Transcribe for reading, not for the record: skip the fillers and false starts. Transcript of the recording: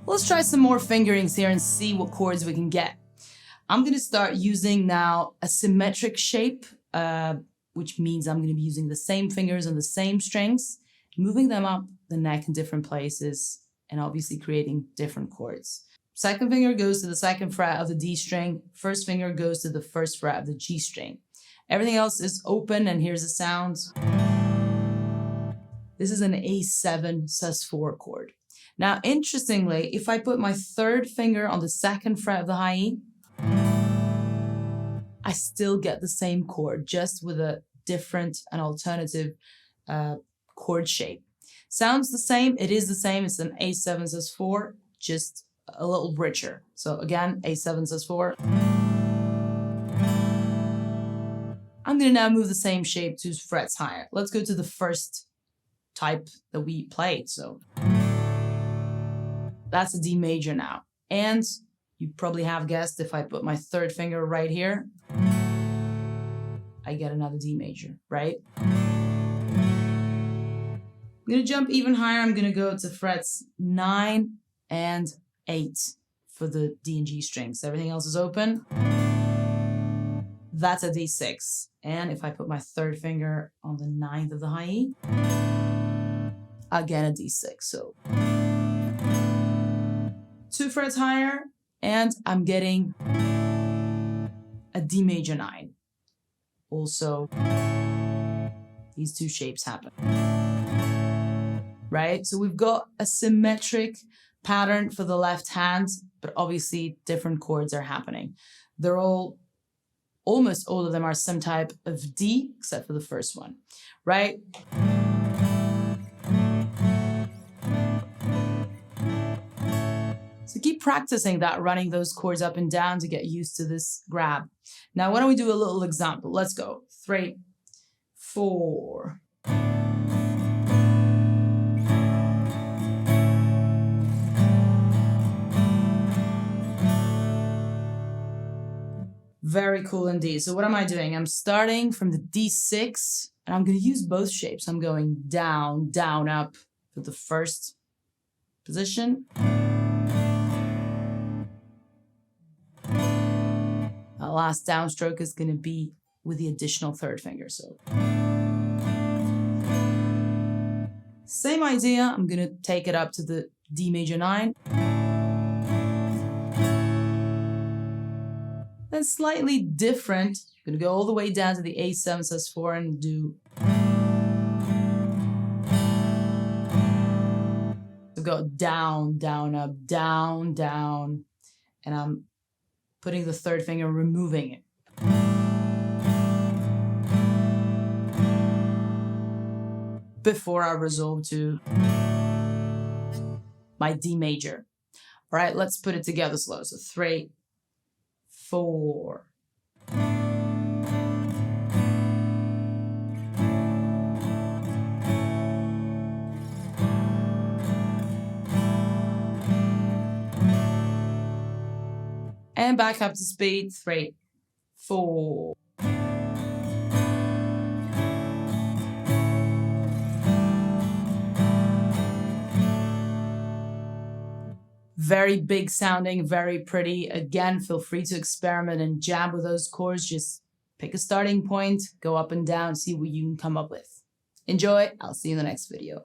Let's try some more fingerings here and see what chords we can get. I'm going to start using now a symmetric shape, which means I'm going to be using the same fingers on the same strings, moving them up the neck in different places, and obviously creating different chords. Second finger goes to the second fret of the D string. First finger goes to the first fret of the G string. Everything else is open, and here's the sound. This is an A7 sus4 chord. Now, interestingly, if I put my third finger on the second fret of the high E, I still get the same chord, just with a different and alternative chord shape. Sounds the same, it is the same, it's an A7 sus4, just a little richer. So again, A7 sus4. I'm gonna now move the same shape 2 frets higher. Let's go to the first type that we played. So that's a D major now. And you probably have guessed, if I put my third finger right here, I get another D major, right? I'm gonna jump even higher. I'm gonna go to frets 9 and 8 for the D and G strings. Everything else is open. That's a D6. And if I put my third finger on the 9th of the high E, again a D6. So 2 frets higher, and I'm getting a D major 9. Also, these 2 shapes happen, right? So we've got a symmetric pattern for the left hand, but obviously different chords are happening. They're almost all of them are some type of D, except for the first one, right? So keep practicing that, running those chords up and down to get used to this grab. Now, why don't we do a little example? Let's go. 3, 4. Very cool indeed. So what am I doing? I'm starting from the D6, and I'm going to use both shapes. I'm going down, down, up for the first position. The last downstroke is going to be with the additional third finger. So same idea. I'm going to take it up to the D major 9. Then slightly different. I'm going to go all the way down to the A7 sus4 and do. So go down, down, up, down, down, and I'm putting the third finger, removing it. Before I resolve to my D major. All right, let's put it together slow. So 3, 4. And back up to speed. 3, 4. Very big sounding, very pretty. Again, feel free to experiment and jam with those chords. Just pick a starting point, go up and down, see what you can come up with. Enjoy. I'll see you in the next video.